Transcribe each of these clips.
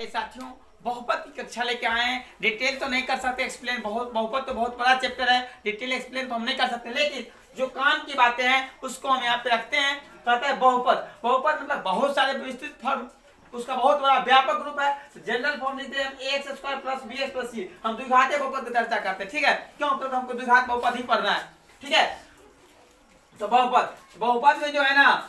साथियों बहुपद की कक्षा लेके आए हैं। डिटेल तो नहीं कर सकते एक्सप्लेन, बहुपद तो बहुत बड़ा चैप्टर है, डिटेल एक्सप्लेन तो हम नहीं कर सकते, लेकिन जो काम की बातें हैं उसको हम यहाँ पे रखते हैं। कहते हैं बहुपद, बहुपद मतलब बहुत सारे विस्तृत फॉर्म, उसका बहुत बड़ा व्यापक रूप है। जनरल फॉर्म लिखते हैं a x square plus b x plus c. हम द्विघातीय बहुपद की चर्चा करते हैं, ठीक है, क्यों? तो हमको द्विघात बहुपद ही पढ़ना है, ठीक है। तो बहुपद, बहुपद में जो है ना,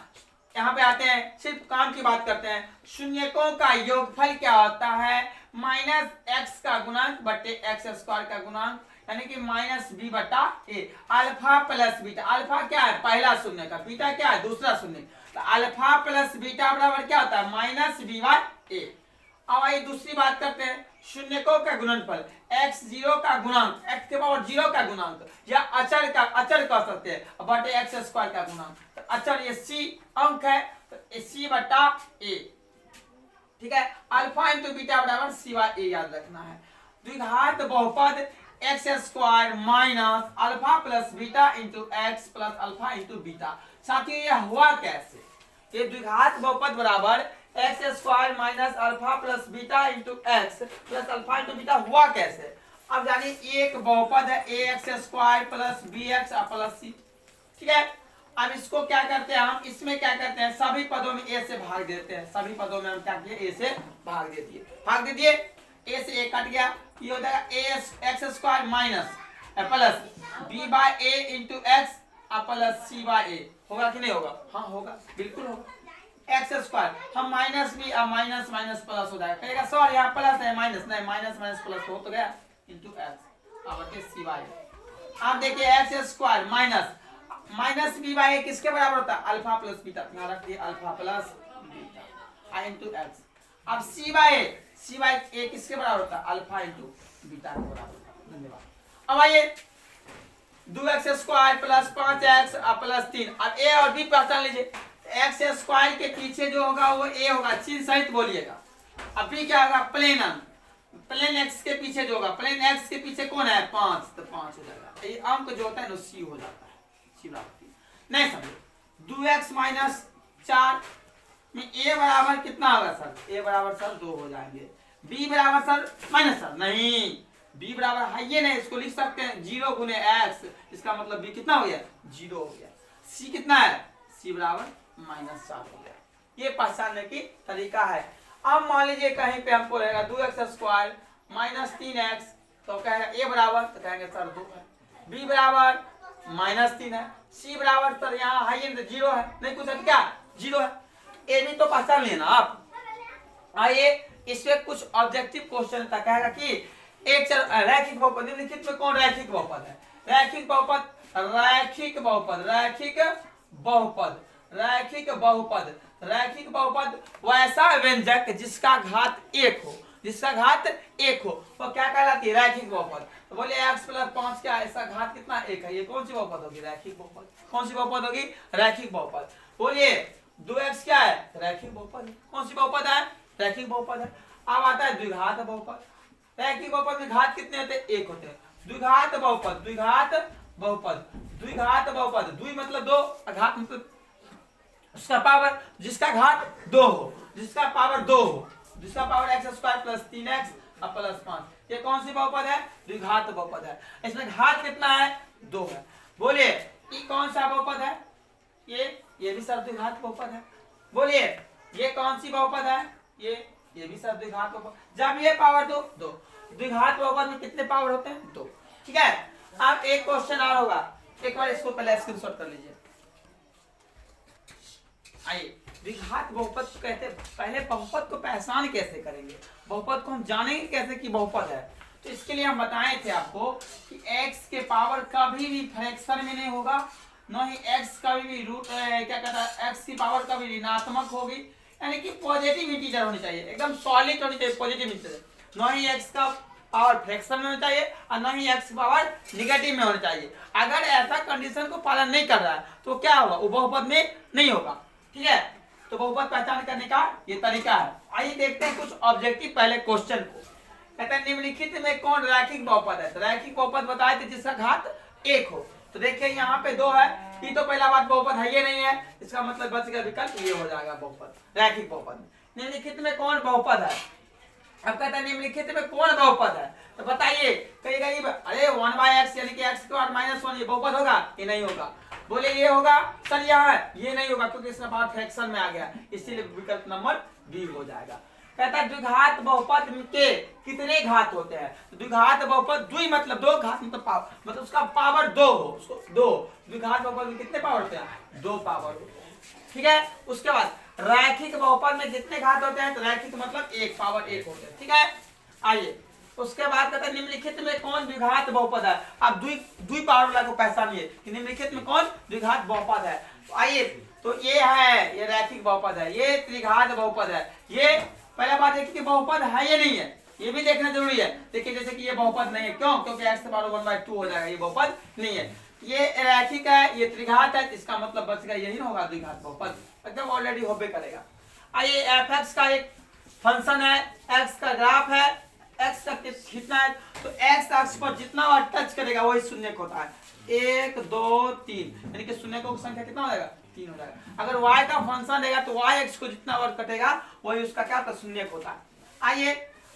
यहाँ पे आते हैं, सिर्फ काम की बात करते हैं। शून्यकों का योगफल क्या होता है? माइनस एक्स का गुणांक बटे एक्स स्क्वायर का गुणांक, यानी कि माइनस बी बटा ए। अल्फा प्लस बीटा, अल्फा क्या है? पहला शून्य का, बीटा क्या है? दूसरा शून्य। तो अल्फा प्लस बीटा बराबर क्या होता है? माइनस बी बाई ए। अब आइए दूसरी बात करते हैं, शून्यकों का गुणनफल, x जीरो का गुणांक, x के पावर जीरो का गुणांक, या अचर का, अचर कह सकते हैं, बटे एक्स स्क्वायर का गुणांक। तो अचर ये c अंक है, तो c बटा a, ठीक है। अल्फा इंटू बीटा बराबर c बाई ए याद रखना है। द्विघात बहुपद x square minus alpha plus beta into x plus alpha into beta. साथियों ये हुआ कैसे? ये द्विघात बहुपद बराबर x square minus alpha plus beta into x plus alpha into beta हुआ कैसे? अब जानिए, एक बहुपद है a x square plus b x plus c, ठीक है। अब इसको क्या करते हैं हम, इसमें क्या करते हैं, सभी पदों में ए से भाग देते हैं। सभी पदों में हम क्या किए? ए से भाग दे दिए, भाग दे दिए, ए से ए कट गया, ये हो जाएगा a x square minus plus b by a into x plus c by a. होगा कि नहीं होगा? हाँ होगा, बिल्कुल होगा। एक्स स्क्वायर हम माइनस भी, माइनस माइनस प्लस हो जाएगा, कहेगा सर यहाँ प्लस है माइनस नहीं, माइनस माइनस प्लस हो तो गया इंटू एक्स अब सी बाई। आप देखिए X square minus minus B by किसके बराबर होता है? अल्फा प्लस बीटा, यहाँ रख दिए alpha plus beta into x. अब सी बाई ए किसके बराबर होता है? अल्फा इंटू बीटा के बराबर। धन्यवाद। अब आइए, 2x square plus 5x plus 3। अब ए और बी पहचान लीजिए। एक्स स्क्वायर के पीछे जो होगा वो ए होगा, चिन्ह सहित बोलिएगा। अब बी क्या होगा? प्लेन अंक, प्लेन एक्स के पीछे जो होगा, प्लेन एक्स के पीछे कौन है? 5, तो 5 हो जाएगा। ये अंक जो होता है ना सी हो जाता है, सी बराबर नहीं समझो। 2x माइनस 4 में ए बराबर कितना होगा सर? ए बराबर सर 2 हो जाएंगे। बी बराबर सर माइनस सर नहीं, बी बराबर है ये नहीं, इसको लिख सकते हैं 0 गुने एक्स, इसका मतलब बी कितना हो गया? 0 हो गया। सी कितना है? सी बराबर माइनस 4 हो गया। ये पहचानने की तरीका है। अब मान लीजिए कहीं पे हमको रहेगा 2x स्क्वायर माइनस 3x, तो कहेगा ए बराबर, तो कहेंगे सर 2 है। बी बराबर माइनस 3 है। सी बराबर सर यहाँ है ये 0 है, नहीं कुछ है क्या? 0 है। ए बी तो पहचान लेना आप। आइए इसमें कुछ ऑब्जेक्टिव क्वेश्चन था, कहेगा कि एक रैखिक बहुपद, निम्नलिखित में कौन रैखिक बहुपद है? रैखिक बहुपद, रैखिक बहुपद, रैखिक बहुपद, रैखिक बहुपद, रैखिक बहुपद वैसा व्यंजक जिसका घात 1 हो, जिसका घात 1 हो, वो क्या कहलाती है? रैखिक बहुपद। तो बोले x प्लस 5 क्या है? इसका घात कितना? 1 है। ये कौन सी बहुपद होगी? रैखिक बहुपद। कौन सी बहुपद होगी? रैखिक बहुपद। बोलिए 2x क्या है? रैखिक बहुपद। कौन सी बहुपद है? रैखिक बहुपद है। अब आता है द्विघात बहुपद। रैखिक बहुपद में घात कितने होते हैं? 1 होते हैं। द्विघात बहुपद, द्विघात बहुपद, द्विघात बहुपद, द्वि मतलब 2, घात मतलब उसका पावर, जिसका घात 2 हो, जिसका पावर 2 हो, जिसका power x square plus 3x plus 5। ये कौन सी बहुपद है? द्विघात बहुपद है। इसमें घात कितना है? 2 है। बोलिए ये कौन सा बहुपद है? ये भी सब द्विघात बहुपद है। बोलिए ये कौन सी बहुपद है? ये भी सब द्विघात बहुपद। जब ये पावर 2, द्विघात बहुपद में कितने पावर होते हैं? 2, ठीक है। अब एक क्वेश्चन और होगा, एक बार इसको पहले स्क्रीनशॉट कर लीजिए। आइए, द्विघात बहुपद कहते हैं, पहले बहुपद को पहचान कैसे करेंगे, बहुपद को हम जानेंगे कैसे कि बहुपद है। तो इसके लिए हम बताए थे आपको कि x के पावर कभी भी फ्रैक्शन में नहीं होगा, न ही x कभी भी रूट क्या कहता है, x की पावर कभी ऋणात्मक होगी, यानी कि पॉजिटिव इंटीजर होनी चाहिए, एकदम सॉलिड होनी चाहिए, पॉजिटिव इंटीजर। न ही x का पावर फ्रैक्शन में होना चाहिए और न ही x पावर निगेटिव में होना चाहिए। अगर ऐसा कंडीशन को पालन नहीं कर रहा है तो क्या होगा? वो बहुपद में नहीं होगा, ठीक है। तो बहुपद पहचान करने का ये तरीका है। आइए देखते हैं कुछ ऑब्जेक्टिव पहले क्वेश्चन को। कहते हैं निम्नलिखित में कौन रैखिक बहुपद है? तो रैखिक बहुपद बताए थे जिसका घात 1 हो। तो देखिए यहाँ पे 2 है, ये तो पहला बात बहुपद है ये नहीं है, इसका मतलब बच गया विकल्प, ये हो जाएगा बहुपद, रैखिक बहुपद। निम्नलिखित में कौन बहुपद है? अब कहता है निम्नलिखित में कौन बहुपद है, तो बताइए। कहेगा ये अरे 1/x यानी कि x² - 1 ये बहुपद होगा? ये नहीं होगा। बोले ये होगा सर, यहाँ है, ये नहीं होगा क्योंकि इसका पार्ट फ्रैक्शन में आ गया, इसीलिए विकल्प नंबर बी हो जाएगा। कहता है द्विघात बहुपद के कितने घात होते हैं? तो द्विघात बहुपद द्वि मतलब दो, घात मतलब पावर, मतलब उसका पावर 2 हो, उसको 2। द्विघात बहुपद में कितने पावर होते हैं? 2 पावर होते हैं, ठीक है। उसके बाद रैखिक बहुपद में कितने घात होते हैं? तो रैखिक मतलब 1 पावर 1 होते हैं, ठीक है। आइए उसके बाद कहते हैं निम्नलिखित में कौन द्विघात बहुपद है? आप द्वि पावर वाला को पहचानिए कि निम्नलिखित में कौन द्विघात बहुपद है। तो आइए, तो ये है, ये रैखिक बहुपद है, ये त्रिघात बहुपद है। ये पहला बात देखिए कि बहुपद है या नहीं है, ये भी देखना जरूरी है। देखिए जैसे कि ये बहुपद नहीं है, क्यों? क्योंकि x की पावर 1/2 हो जाएगा, ये बहुपद नहीं है। ये रैखिक है, ये त्रिघात है, इसका मतलब बच गया यही ना होगा द्विघात बहुपद, एकदम ऑलरेडी होबे करेगा। आइए f(x) का एक फंक्शन है, x का ग्राफ है, x का कितना है? तो x अक्ष पर जितना बार टच करेगा वही शून्य होता है। 1 2 3 यानी कि शून्य की संख्या कितना हो जाएगा? 3 हो जाएगा। अगर y का फंक्शन देगा तो y अक्ष को जितना बार कटेगा वही उसका क्या होता है? शून्य होता है। आइए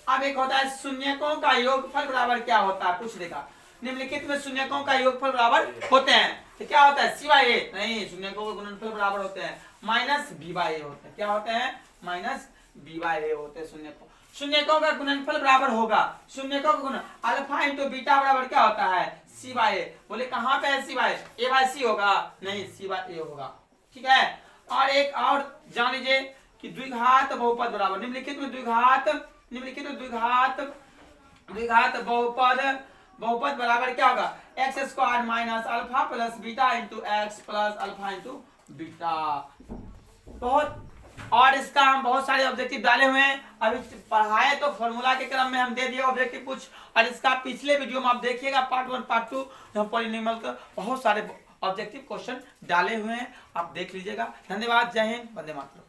अब एक होता है शून्यकों का योगफल बराबर क्या होता है, पूछ देगा। निम्नलिखित में शून्यकों का योगफल बराबर होते हैं, तो क्या होता है? c/a नहीं, शून्यकों के गुणनफल बराबर होते हैं -b/a होते हैं। क्या होते हैं? -b/a होते हैं शून्यकों। शून्यकों का गुणनफल बराबर होगा, शून्यकों का गुण अल्फा इंटू बीटा बराबर क्या होता है? c/a। बोले कहाँ पे है c/a? a/c होगा? नहीं, c/a होगा, ठीक है। और एक और जान लीजिए कि द्विघात बहुपद बराबर निम्नलिखित में द्विघात बहुपद बराबर क्या होगा? x² minus alpha plus beta into x plus alpha into beta. बहुत और इसका हम बहुत सारे ऑब्जेक्टिव डाले हुए हैं, अभी पढ़ाए तो फॉर्मूला के क्रम में हम दे दिए ऑब्जेक्टिव कुछ, और इसका पिछले वीडियो में आप देखिएगा पार्ट 1 पार्ट 2 हम पॉलिनोमियल का बहुत सारे ऑब्जेक्टिव क्वेश्चन डाले हुए हैं, आप देख लीजिएगा। धन्यवाद, जय हिंद, वंदे मातरम।